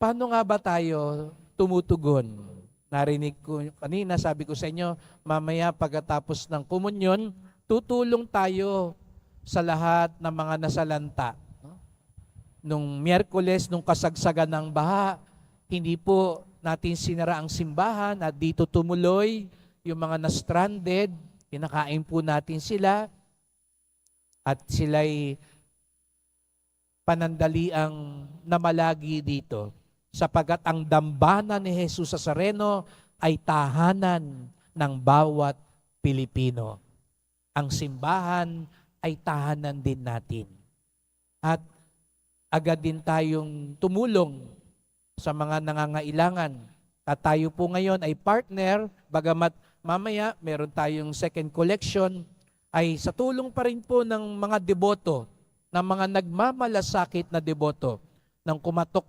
Paano nga ba tayo tumutugon? Narinig ko kanina, sabi ko sa inyo, mamaya pagkatapos ng komunyon, tutulong tayo sa lahat ng mga nasalanta. No? Nung Miyerkules, nung kasagsagan ng baha, hindi po natin sinara ang simbahan at dito tumuloy yung mga na-stranded, pinakain po natin sila at sila'y panandaliang namalagi dito sapagkat ang dambana ni Jesus Nazareno ay tahanan ng bawat Pilipino. Ang simbahan ay tahanan din natin. At agad din tayong tumulong sa mga nangangailangan. At tayo po ngayon ay partner, bagamat mamaya meron tayong second collection, ay sa tulong pa rin po ng mga deboto, ng mga nagmamalasakit na deboto, nang kumatok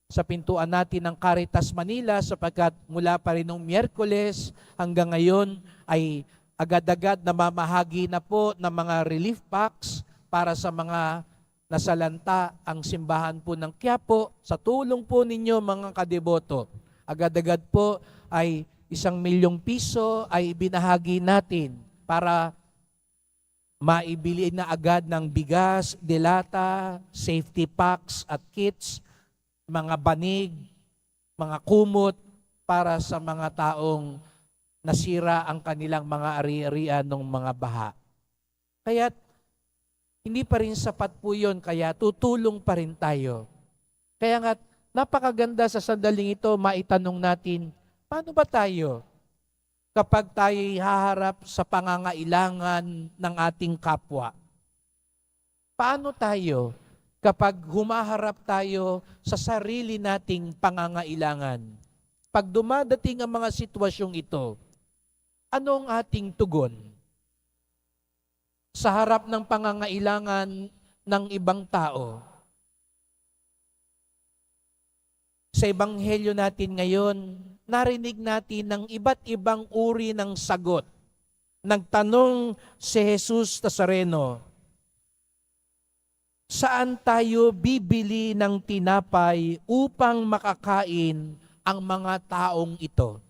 sa pintuan natin ng Caritas Manila sapagkat mula pa rin noong Miyerkules hanggang ngayon ay agad-agad namamahagi na po ng mga relief packs para sa mga nasalanta ang simbahan po ng Quiapo. Sa tulong po ninyo mga kadeboto, agad-agad po ay 1,000,000 piso ay binahagi natin para maibili na agad ng bigas, delata, safety packs at kits, mga banig, mga kumot para sa mga taong nasira ang kanilang mga ari-arian ng mga baha. Kaya hindi pa rin sapat po yun, kaya tutulong pa rin tayo. Kaya nga, napakaganda sa sandaling ito, maitanong natin, paano ba tayo kapag tayo haharap sa pangangailangan ng ating kapwa? Paano tayo kapag humaharap tayo sa sarili nating pangangailangan? Pag dumadating ang mga sitwasyong ito, ano ang ating tugon? Sa harap ng pangangailangan ng ibang tao. Sa ebanghelyo natin ngayon, narinig natin ng iba't ibang uri ng sagot. Nagtanong si Jesus Nazareno, saan tayo bibili ng tinapay upang makakain ang mga taong ito?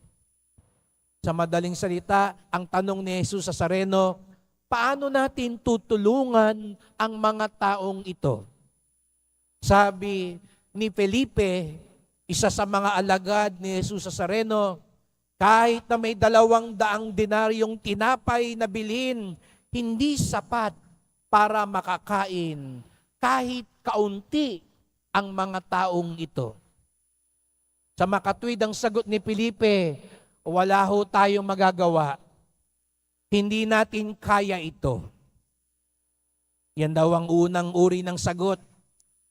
Sa madaling salita, ang tanong ni Jesus Nazareno, paano natin tutulungan ang mga taong ito? Sabi ni Felipe, isa sa mga alagad ni Jesus Nazareno, kahit na may 200 denaryong tinapay na bilhin, hindi sapat para makakain kahit kaunti ang mga taong ito. Sa makatwid ang sagot ni Felipe, wala ho tayong magagawa. Hindi natin kaya ito. Yan daw ang unang uri ng sagot.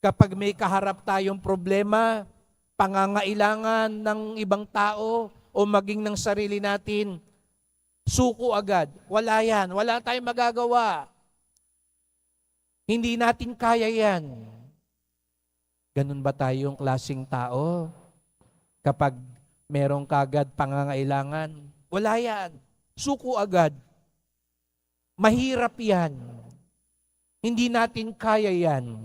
Kapag may kaharap tayong problema, pangangailangan ng ibang tao o maging ng sarili natin, suko agad. Wala yan. Wala tayong magagawa. Hindi natin kaya yan. Ganun ba tayong klaseng tao? Kapag merong kagad pangangailangan, wala yan. Suko agad. Mahirap yan. Hindi natin kaya yan.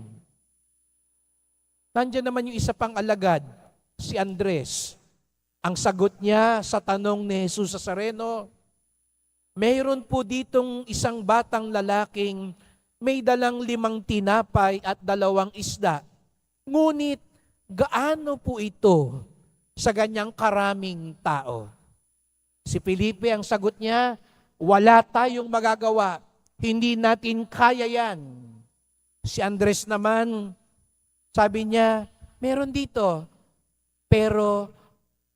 Nandiyan naman yung isa pang alagad, si Andres. Ang sagot niya sa tanong ni Jesus Nazareno, mayroon po ditong isang batang lalaking may dalang 5 tinapay at 2 isda. Ngunit, gaano po ito sa ganyang karaming tao? Si Felipe, ang sagot niya, wala tayong magagawa. Hindi natin kaya yan. Si Andres naman, sabi niya, meron dito, pero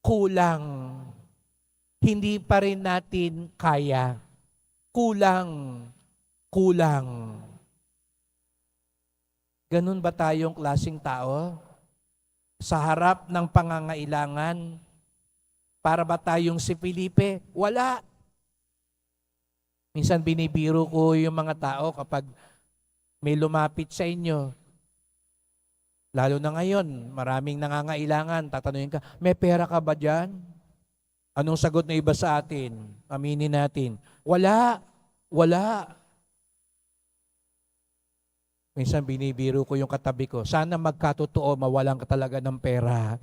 kulang. Hindi pa rin natin kaya. Kulang. Ganun ba tayong klaseng tao? Sa harap ng pangangailangan, para ba tayong si Felipe? Wala. Minsan binibiro ko yung mga tao kapag may lumapit sa inyo. Lalo na ngayon, maraming nangangailangan. Tatanungin ka, may pera ka ba dyan? Anong sagot na iba sa atin? Aminin natin. Wala. Minsan binibiro ko yung katabi ko, sana magkatotoo, mawalan ka talaga ng pera.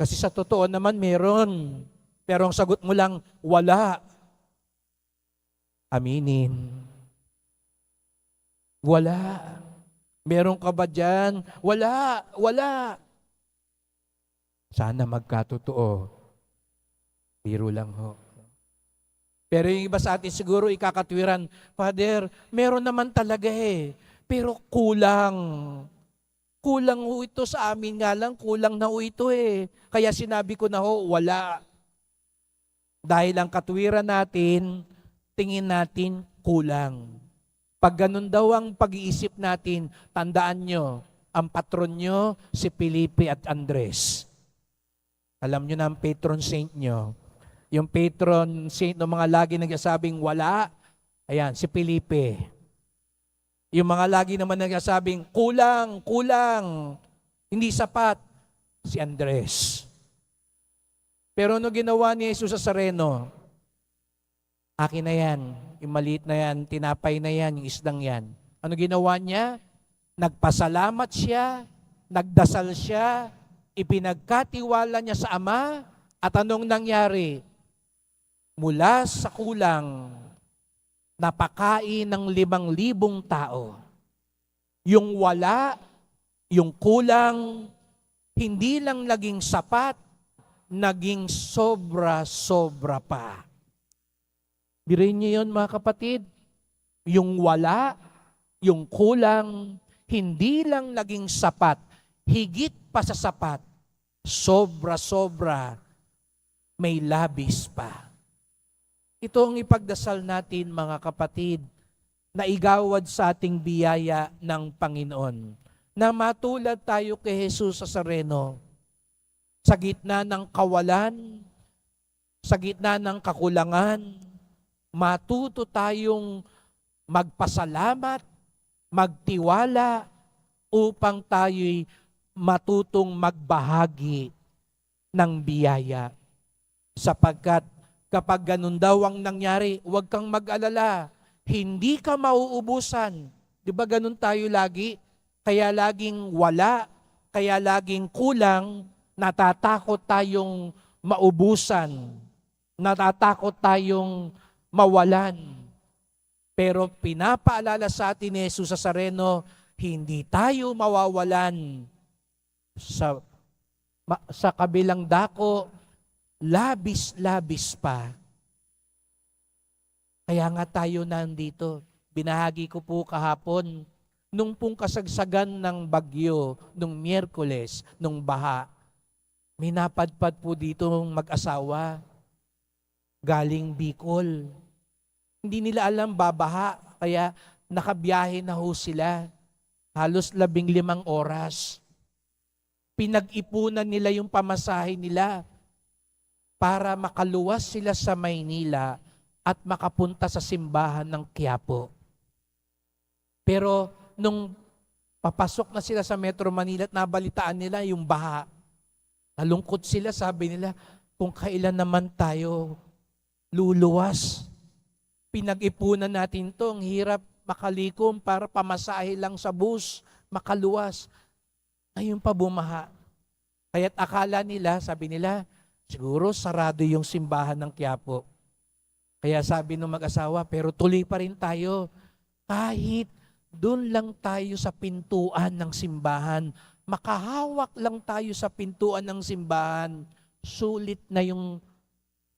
Kasi sa totoo naman meron. Pero ang sagot mo lang, wala. Aminin. Wala. Meron ka ba dyan? Wala. Wala. Sana magkatotoo. Biro lang ho. Pero yung iba sa atin siguro ikakatwiran, Father, meron naman talaga eh. Pero kulang. Kulang ho ito sa amin nga lang, kulang na ho ito eh. Kaya sinabi ko na ho, wala. Dahil ang katwiran natin, tingin natin kulang. Pag ganun daw ang pag-iisip natin, tandaan nyo, ang patron nyo, si Felipe at Andres. Alam nyo na ang patron saint nyo. Yung patron saint ng mga lagi nagsasabing wala, ayan, si Felipe. Yung mga lagi naman nagsasabing kulang, kulang, hindi sapat, si Andres. Pero ano ginawa ni Jesus sa Sareno? Akin na yan, yung maliit na yan, tinapay na yan, yung isdang yan. Ano ginawa niya? Nagpasalamat siya, nagdasal siya, ipinagkatiwala niya sa Ama, at anong nangyari? Mula sa kulang, napakain ng 5,000 tao. Yung wala, yung kulang, hindi lang naging sapat, naging sobra-sobra pa. Biruin niyo yun mga kapatid. Yung wala, yung kulang, hindi lang naging sapat, higit pa sa sapat, sobra-sobra, may labis pa. Ito ang ipagdasal natin mga kapatid, na igawad sa ating biyaya ng Panginoon, na matulad tayo kay Jesus sa Sareno, sa gitna ng kawalan, sa gitna ng kakulangan, matuto tayong magpasalamat, magtiwala, upang tayo'y matutong magbahagi ng biyaya. Sapagkat kapag ganun daw ang nangyari, huwag kang mag-alala, hindi ka mauubusan. Di ba ganun tayo lagi? Kaya laging wala, kaya laging kulang, natatakot tayong maubusan, natatakot tayong mawalan. Pero pinapaalala sa atin ni Jesus sa Sareno, hindi tayo mawawalan. Sa kabilang dako, labis-labis pa. Kaya nga tayo nandito. Binahagi ko po kahapon, nung pong kasagsagan ng bagyo, nung Miyerkules, nung baha, may napadpad po dito mag-asawa, galing Bicol. Hindi nila alam babaha, kaya nakabiyahe na ho sila. Halos 15 oras. Pinag-ipunan nila yung pamasahe nila para makaluwas sila sa Maynila at makapunta sa simbahan ng Quiapo. Pero nung papasok na sila sa Metro Manila at nabalitaan nila yung baha, nalungkot sila, sabi nila, kung kailan naman tayo luluwas. Pinag-ipunan natin to, ang hirap makalikom para pamasahe lang sa bus, makaluwas. Ngayon pa bumaha. Kaya't akala nila, sabi nila, siguro sarado yung simbahan ng Quiapo. Kaya sabi ng mag-asawa, pero tuloy pa rin tayo. Kahit doon lang tayo sa pintuan ng simbahan, makahawak lang tayo sa pintuan ng simbahan, sulit na yung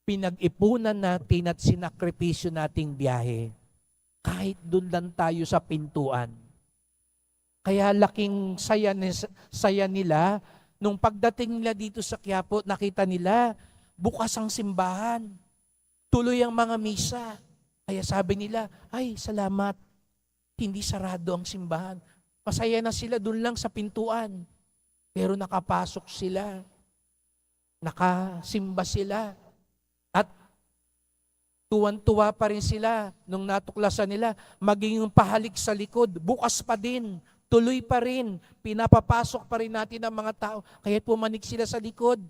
pinag-ipunan natin at sinakripisyo nating biyahe. Kahit doon lang tayo sa pintuan. Kaya laking saya nila, nung pagdating nila dito sa Quiapo, nakita nila, bukas ang simbahan. Tuloy ang mga misa. Kaya sabi nila, ay salamat, hindi sarado ang simbahan. Masaya na sila doon lang sa pintuan. Pero nakapasok sila. Nakasimba sila. At tuwan-tuwa pa rin sila nung natuklasan nila, maging yung pahalik sa likod, bukas pa din, tuloy pa rin, pinapapasok pa rin natin ang mga tao. Kaya pumanik sila sa likod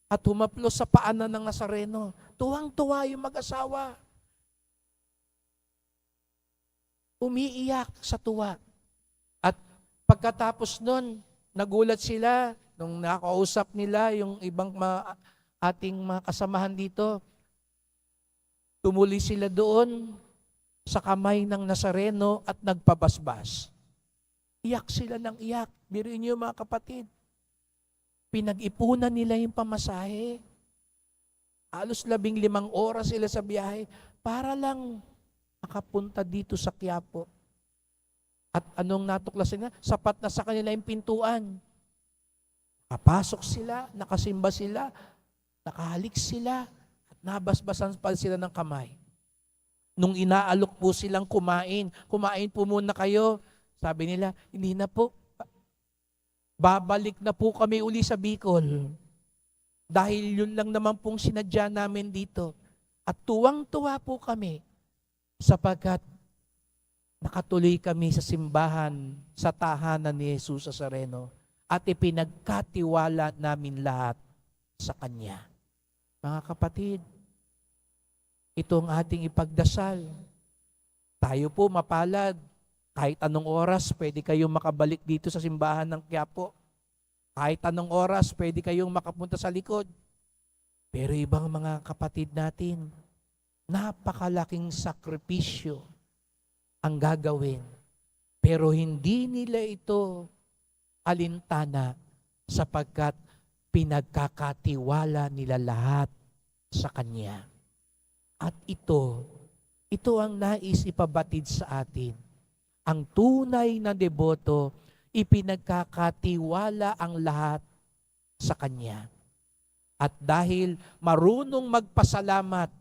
at humaplos sa paanan ng Nazareno. Tuwang-tuwa yung mag-asawa. Umiiyak sa tuwa. At pagkatapos nun, nagulat sila, nung nakausap nila yung ibang ating mga kasamahan dito, tumuli sila doon sa kamay ng Nazareno at nagpabasbas. Iyak sila ng iyak. Biruin niyo mga kapatid. Pinag-ipunan nila yung pamasahe. Halos 15 oras sila sa biyahe para lang makapunta dito sa Quiapo. At anong natuklasan nila? Sapat na sa kanila yung pintuan. Nakapasok sila, nakasimba sila, nakahalik sila, at nabasbasan pa sila ng kamay. Nung inaalok po silang kumain po muna kayo. Sabi nila, hindi na po. Babalik na po kami uli sa Bicol. Dahil yun lang naman pong sinadya namin dito. At tuwang-tuwa po kami sapagkat nakatuloy kami sa simbahan, sa tahanan ni Jesus Nazareno at ipinagkatiwala namin lahat sa Kanya. Mga kapatid, ito ang ating ipagdasal. Tayo po mapalad. Kahit anong oras, pwede kayong makabalik dito sa simbahan ng Quiapo. Kahit anong oras, pwede kayong makapunta sa likod. Pero ibang mga kapatid natin, napakalaking sakripisyo ang gagawin. Pero hindi nila ito alintana sapagkat pinagkakatiwala nila lahat sa Kanya. At ito ang nais ipabatid sa atin. Ang tunay na deboto, ipinagkakatiwala ang lahat sa Kanya. At dahil marunong magpasalamat,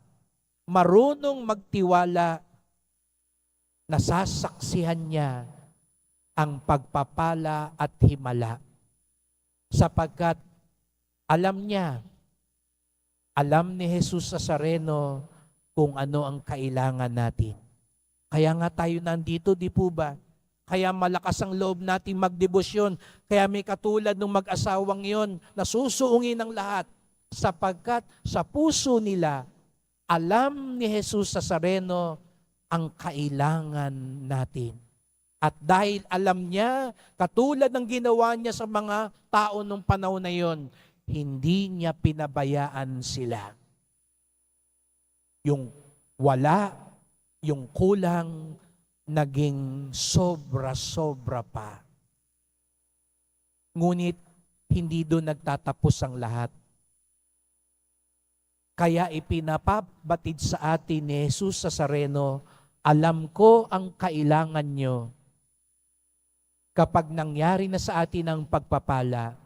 marunong magtiwala, nasasaksihan niya ang pagpapala at himala. Sapagkat alam niya, alam ni Jesus Nazareno kung ano ang kailangan natin. Kaya nga tayo nandito, di po ba? Kaya malakas ang loob natin magdebosyon. Kaya may katulad ng mag-asawang yon na susuungin ng lahat. Sapagkat sa puso nila, alam ni Jesus Nazareno ang kailangan natin. At dahil alam niya, katulad ng ginawa niya sa mga tao nung panahon na yon, hindi niya pinabayaan sila. Yung wala, yung kulang, naging sobra-sobra pa. Ngunit, hindi doon nagtatapos ang lahat. Kaya ipinapabatid sa atin ni Jesus Nazareno, alam ko ang kailangan nyo. Kapag nangyari na sa atin ang pagpapala,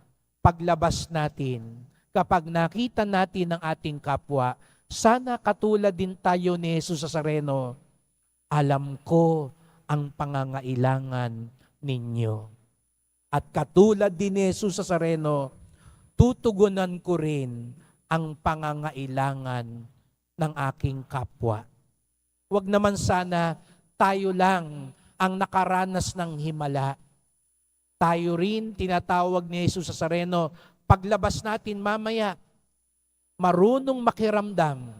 paglabas natin, kapag nakita natin ang ating kapwa, sana katulad din tayo ni Jesus Nazareno, alam ko ang pangangailangan ninyo. At katulad din ni Jesus Nazareno, tutugunan ko rin ang pangangailangan ng aking kapwa. Huwag naman sana tayo lang ang nakaranas ng himala. Tayo rin, tinatawag ni Jesus Nazareno, paglabas natin mamaya, marunong makiramdam.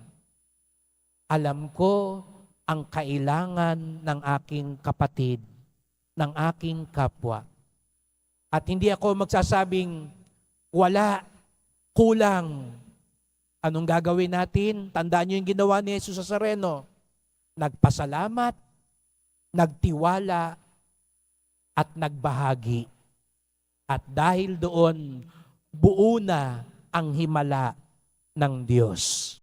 Alam ko ang kailangan ng aking kapatid, ng aking kapwa. At hindi ako magsasabing, wala, kulang. Anong gagawin natin? Tandaan niyo yung ginawa ni Jesus Nazareno. Nagpasalamat, nagtiwala, at nagbahagi. At dahil doon, buo na ang himala ng Diyos.